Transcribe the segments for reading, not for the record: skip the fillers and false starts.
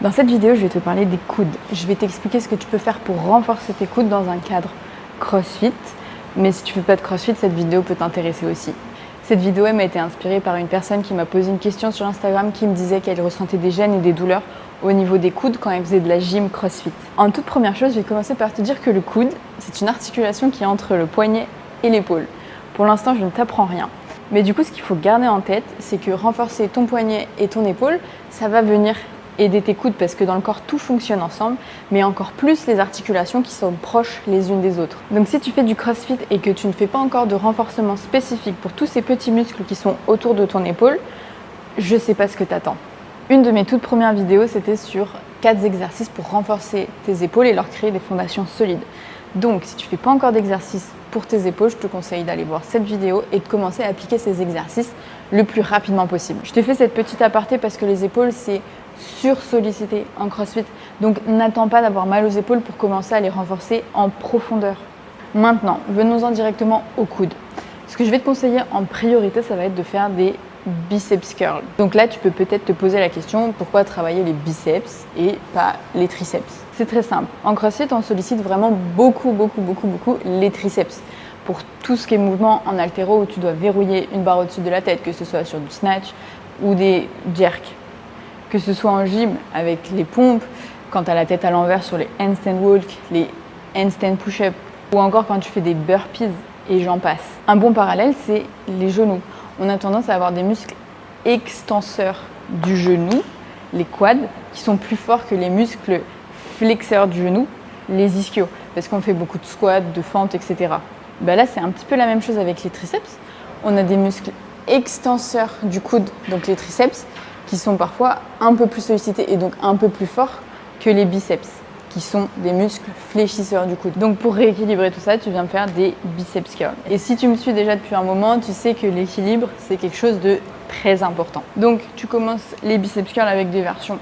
Dans cette vidéo, je vais te parler des coudes. Je vais t'expliquer ce que tu peux faire pour renforcer tes coudes dans un cadre CrossFit. Mais si tu ne fais pas de CrossFit, cette vidéo peut t'intéresser aussi. Cette vidéo m'a été inspirée par une personne qui m'a posé une question sur Instagram qui me disait qu'elle ressentait des gênes et des douleurs au niveau des coudes quand elle faisait de la gym CrossFit. En toute première chose, je vais commencer par te dire que le coude, c'est une articulation qui est entre le poignet et l'épaule. Pour l'instant, je ne t'apprends rien. Mais du coup, ce qu'il faut garder en tête, c'est que renforcer ton poignet et ton épaule, ça va venir aider tes coudes parce que dans le corps, tout fonctionne ensemble, mais encore plus les articulations qui sont proches les unes des autres. Donc si tu fais du CrossFit et que tu ne fais pas encore de renforcement spécifique pour tous ces petits muscles qui sont autour de ton épaule, je ne sais pas ce que t'attends. Une de mes toutes premières vidéos, c'était sur 4 exercices pour renforcer tes épaules et leur créer des fondations solides. Donc si tu ne fais pas encore d'exercices pour tes épaules, je te conseille d'aller voir cette vidéo et de commencer à appliquer ces exercices le plus rapidement possible. Je te fais cette petite aparté parce que les épaules, c'est sursollicité en CrossFit. Donc n'attends pas d'avoir mal aux épaules pour commencer à les renforcer en profondeur. Maintenant, venons-en directement aux coudes. Ce que je vais te conseiller en priorité, ça va être de faire des biceps curls. Donc là, tu peux peut-être te poser la question, pourquoi travailler les biceps et pas les triceps? C'est très simple. En CrossFit, on sollicite vraiment beaucoup les triceps. Pour tout ce qui est mouvement en haltéro où tu dois verrouiller une barre au-dessus de la tête, que ce soit sur du snatch ou des jerks. Que ce soit en gym avec les pompes, quand tu as la tête à l'envers sur les handstand walk, les handstand push-up, ou encore quand tu fais des burpees et j'en passe. Un bon parallèle, c'est les genoux. On a tendance à avoir des muscles extenseurs du genou, les quads, qui sont plus forts que les muscles flexeurs du genou, les ischios, parce qu'on fait beaucoup de squats, de fentes, etc. Là, c'est un petit peu la même chose avec les triceps. On a des muscles extenseurs du coude, donc les triceps, qui sont parfois un peu plus sollicités et donc un peu plus forts que les biceps, qui sont des muscles fléchisseurs du coude. Donc pour rééquilibrer tout ça, tu viens faire des biceps curls. Et si tu me suis déjà depuis un moment, tu sais que l'équilibre, c'est quelque chose de très important. Donc tu commences les biceps curls avec des versions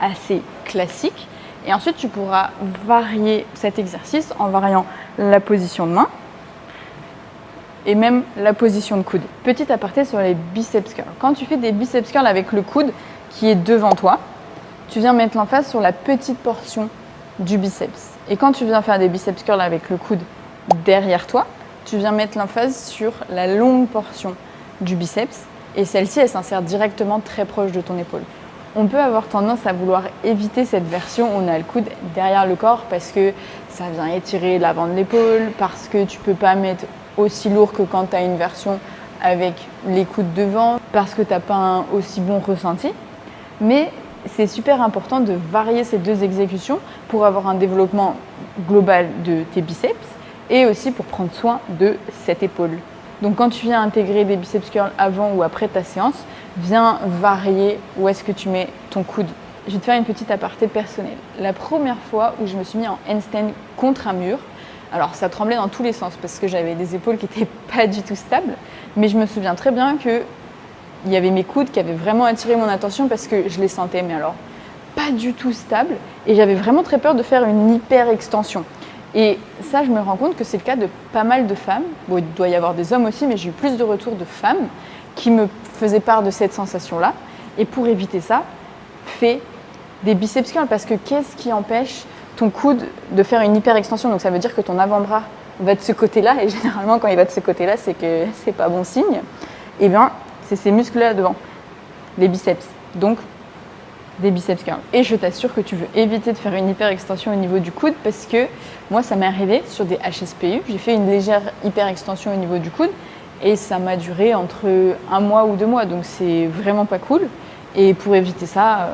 assez classiques et ensuite tu pourras varier cet exercice en variant la position de main et même la position de coude. Petit aparté sur les biceps curls. Quand tu fais des biceps curls avec le coude qui est devant toi, tu viens mettre l'emphase sur la petite portion du biceps. Et quand tu viens faire des biceps curls avec le coude derrière toi, tu viens mettre l'emphase sur la longue portion du biceps et celle-ci, elle s'insère directement très proche de ton épaule. On peut avoir tendance à vouloir éviter cette version où on a le coude derrière le corps parce que ça vient étirer l'avant de l'épaule, parce que tu peux pas mettre aussi lourd que quand tu as une version avec les coudes devant, parce que tu n'as pas un aussi bon ressenti. Mais c'est super important de varier ces deux exécutions pour avoir un développement global de tes biceps et aussi pour prendre soin de cette épaule. Donc quand tu viens intégrer des biceps curls avant ou après ta séance, viens varier où est-ce que tu mets ton coude. Je vais te faire une petite aparté personnelle. La première fois où je me suis mis en handstand contre un mur, alors ça tremblait dans tous les sens parce que j'avais des épaules qui n'étaient pas du tout stables, mais je me souviens très bien qu'il y avait mes coudes qui avaient vraiment attiré mon attention parce que je les sentais, mais alors pas du tout stables, et j'avais vraiment très peur de faire une hyper extension. Et ça, je me rends compte que c'est le cas de pas mal de femmes. Bon, il doit y avoir des hommes aussi, mais j'ai eu plus de retours de femmes qui me faisaient part de cette sensation-là. Et pour éviter ça, fais des biceps curls parce que qu'est-ce qui empêche ton coude de faire une hyper extension? Donc ça veut dire que ton avant-bras va de ce côté-là, et généralement quand il va de ce côté-là, c'est que c'est pas bon signe. Et bien, c'est ces muscles-là devant, les biceps. Donc, des biceps curls. Et je t'assure que tu veux éviter de faire une hyper extension au niveau du coude parce que moi, ça m'est arrivé sur des HSPU. J'ai fait une légère hyper extension au niveau du coude et ça m'a duré entre 1 mois ou 2 mois. Donc, c'est vraiment pas cool. Et pour éviter ça,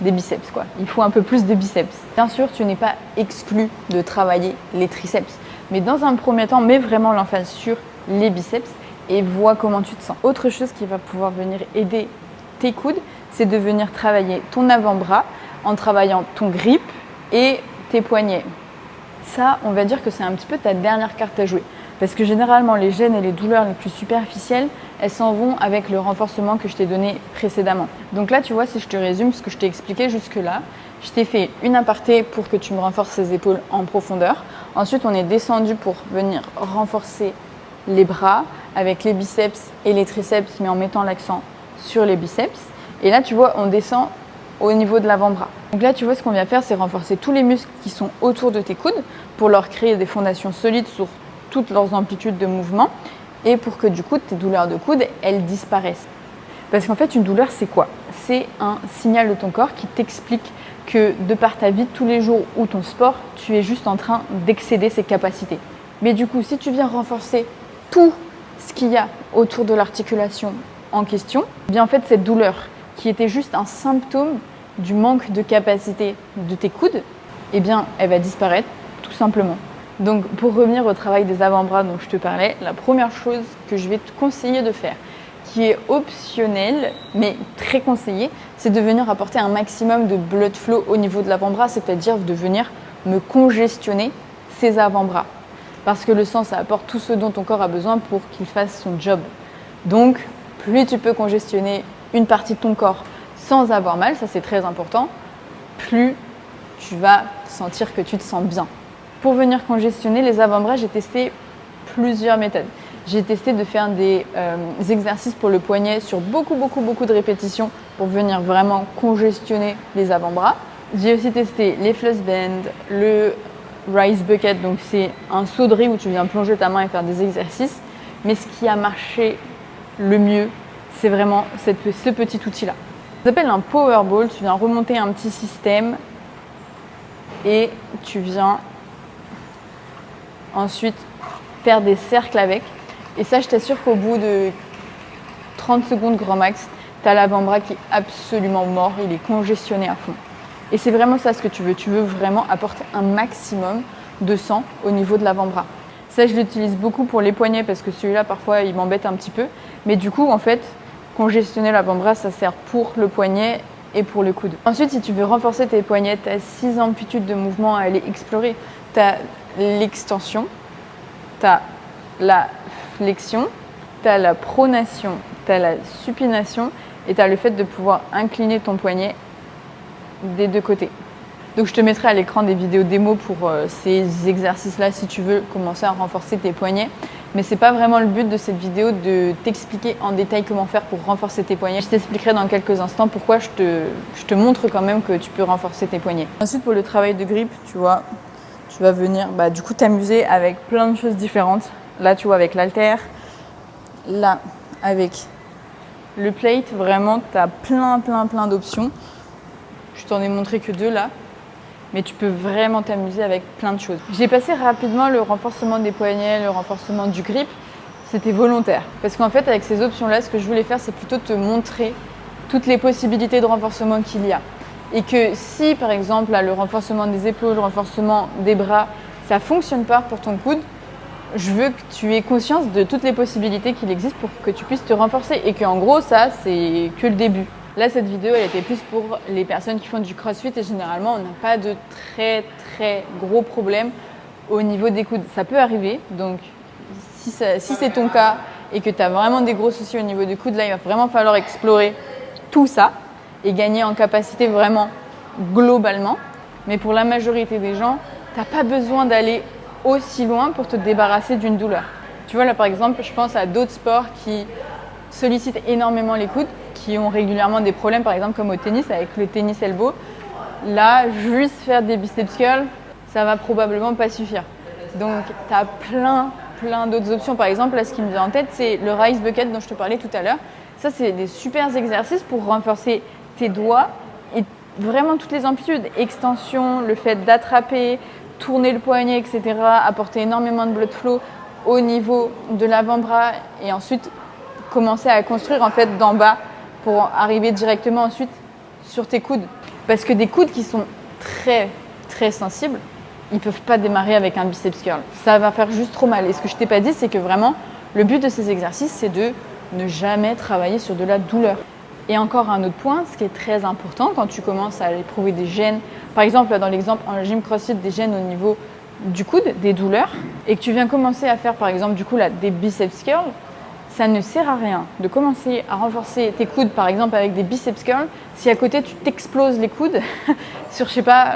des biceps, quoi. Il faut un peu plus de biceps. Bien sûr, tu n'es pas exclu de travailler les triceps. Mais dans un premier temps, mets vraiment l'emphase sur les biceps et vois comment tu te sens. Autre chose qui va pouvoir venir aider tes coudes, c'est de venir travailler ton avant-bras en travaillant ton grip et tes poignets. Ça, on va dire que c'est un petit peu ta dernière carte à jouer. Parce que généralement, les gênes et les douleurs les plus superficielles, elles s'en vont avec le renforcement que je t'ai donné précédemment. Donc là, tu vois, si je te résume ce que je t'ai expliqué jusque-là, je t'ai fait une aparté pour que tu me renforces les épaules en profondeur. Ensuite, on est descendu pour venir renforcer les bras avec les biceps et les triceps, mais en mettant l'accent sur les biceps. Et là, tu vois, on descend au niveau de l'avant-bras. Donc là, tu vois, ce qu'on vient faire, c'est renforcer tous les muscles qui sont autour de tes coudes pour leur créer des fondations solides sur toutes leurs amplitudes de mouvement et pour que du coup, tes douleurs de coude, elles disparaissent. Parce qu'en fait, une douleur, c'est quoi? C'est un signal de ton corps qui t'explique que de par ta vie de tous les jours ou ton sport, tu es juste en train d'excéder ses capacités. Mais du coup, si tu viens renforcer tout ce qu'il y a autour de l'articulation en question, eh bien en fait, cette douleur qui était juste un symptôme du manque de capacité de tes coudes, eh bien, elle va disparaître tout simplement. Donc, pour revenir au travail des avant-bras dont je te parlais, la première chose que je vais te conseiller de faire, qui est optionnelle, mais très conseillée, c'est de venir apporter un maximum de blood flow au niveau de l'avant-bras, c'est-à-dire de venir me congestionner ces avant-bras. Parce que le sang, ça apporte tout ce dont ton corps a besoin pour qu'il fasse son job. Donc, plus tu peux congestionner une partie de ton corps sans avoir mal, ça c'est très important, plus tu vas sentir que tu te sens bien. Pour venir congestionner les avant-bras, j'ai testé plusieurs méthodes. J'ai testé de faire des exercices pour le poignet sur beaucoup de répétitions pour venir vraiment congestionner les avant-bras. J'ai aussi testé les floss bend, le Rise Bucket, donc c'est un seau de riz où tu viens plonger ta main et faire des exercices. Mais ce qui a marché le mieux, c'est vraiment ce petit outil-là. Ça s'appelle un power ball. Tu viens remonter un petit système et tu viens ensuite faire des cercles avec. Et ça, je t'assure qu'au bout de 30 secondes grand max, tu as l'avant-bras qui est absolument mort, il est congestionné à fond. Et c'est vraiment ça ce que tu veux. Tu veux vraiment apporter un maximum de sang au niveau de l'avant-bras. Ça, je l'utilise beaucoup pour les poignets parce que celui-là, parfois, il m'embête un petit peu. Mais du coup, en fait, congestionner l'avant-bras, ça sert pour le poignet et pour le coude. Ensuite, si tu veux renforcer tes poignets, tu as 6 amplitudes de mouvement à aller explorer. Tu as l'extension, tu as la flexion, tu as la pronation, tu as la supination et tu as le fait de pouvoir incliner ton poignet des deux côtés. Donc je te mettrai à l'écran des vidéos démo pour ces exercices-là si tu veux commencer à renforcer tes poignets. Mais c'est pas vraiment le but de cette vidéo de t'expliquer en détail comment faire pour renforcer tes poignets. Je t'expliquerai dans quelques instants pourquoi je te montre quand même que tu peux renforcer tes poignets. Ensuite pour le travail de grip, tu vois, tu vas venir du coup t'amuser avec plein de choses différentes. Là tu vois avec l'haltère, là avec le plate, vraiment tu as plein d'options. Je t'en ai montré que 2 là, mais tu peux vraiment t'amuser avec plein de choses. J'ai passé rapidement le renforcement des poignets, le renforcement du grip, c'était volontaire. Parce qu'en fait avec ces options-là, ce que je voulais faire, c'est plutôt te montrer toutes les possibilités de renforcement qu'il y a. Et que si par exemple là, le renforcement des épaules, le renforcement des bras, ça ne fonctionne pas pour ton coude, je veux que tu aies conscience de toutes les possibilités qu'il existe pour que tu puisses te renforcer. Et qu'en gros, ça, c'est que le début. Là, cette vidéo, elle était plus pour les personnes qui font du crossfit et généralement, on n'a pas de très gros problèmes au niveau des coudes. Ça peut arriver, donc si c'est ton cas et que tu as vraiment des gros soucis au niveau du coude, là, il va vraiment falloir explorer tout ça et gagner en capacité vraiment globalement. Mais pour la majorité des gens, tu n'as pas besoin d'aller aussi loin pour te débarrasser d'une douleur. Tu vois, là, par exemple, je pense à d'autres sports qui sollicitent énormément les coudes, qui ont régulièrement des problèmes, par exemple comme au tennis, avec le tennis elbow. Là, juste faire des biceps curls, ça va probablement pas suffire. Donc, tu as plein d'autres options. Par exemple, là, ce qui me vient en tête, c'est le Rise Bucket dont je te parlais tout à l'heure. Ça, c'est des super exercices pour renforcer tes doigts et vraiment toutes les amplitudes. Extension, le fait d'attraper, tourner le poignet, etc. Apporter énormément de blood flow au niveau de l'avant-bras et ensuite commencer à construire en fait d'en bas pour arriver directement ensuite sur tes coudes. Parce que des coudes qui sont très sensibles, ils ne peuvent pas démarrer avec un biceps curl. Ça va faire juste trop mal. Et ce que je t'ai pas dit, c'est que vraiment, le but de ces exercices, c'est de ne jamais travailler sur de la douleur. Et encore un autre point, ce qui est très important quand tu commences à éprouver des gênes, par exemple dans l'exemple en gym CrossFit, des gênes au niveau du coude, des douleurs, et que tu viens commencer à faire par exemple du coup là, des biceps curls, ça ne sert à rien de commencer à renforcer tes coudes par exemple avec des biceps curls si à côté tu t'exploses les coudes sur je sais pas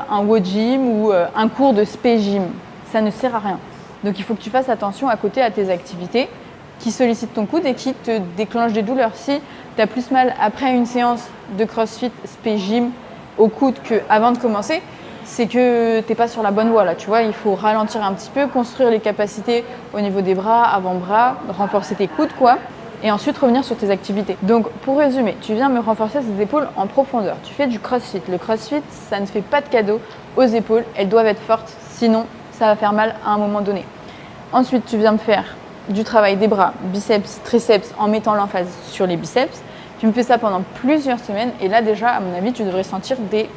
un WOD gym ou un cours de space gym. Ça ne sert à rien. Donc il faut que tu fasses attention à côté à tes activités qui sollicite ton coude et qui te déclenche des douleurs. Si tu as plus mal après une séance de CrossFit, spé gym au coude qu'avant de commencer, c'est que tu n'es pas sur la bonne voie là, tu vois. Il faut ralentir un petit peu, construire les capacités au niveau des bras, avant-bras, renforcer tes coudes quoi. Et ensuite revenir sur tes activités. Donc pour résumer, tu viens me renforcer ces épaules en profondeur. Tu fais du CrossFit. Le CrossFit, ça ne fait pas de cadeau aux épaules. Elles doivent être fortes, sinon ça va faire mal à un moment donné. Ensuite, tu viens me faire du travail des bras, biceps, triceps, en mettant l'emphase sur les biceps. Tu me fais ça pendant plusieurs semaines et là déjà, à mon avis, tu devrais sentir des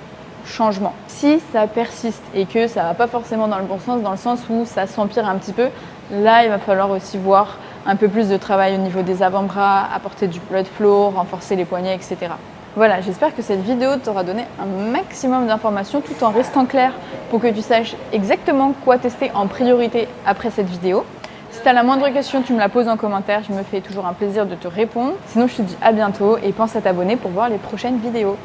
changements. Si ça persiste et que ça ne va pas forcément dans le bon sens, dans le sens où ça s'empire un petit peu, là, il va falloir aussi voir un peu plus de travail au niveau des avant-bras, apporter du blood flow, renforcer les poignets, etc. Voilà, j'espère que cette vidéo t'aura donné un maximum d'informations tout en restant clair pour que tu saches exactement quoi tester en priorité après cette vidéo. Si tu as la moindre question, tu me la poses en commentaire, je me fais toujours un plaisir de te répondre. Sinon, je te dis à bientôt et pense à t'abonner pour voir les prochaines vidéos.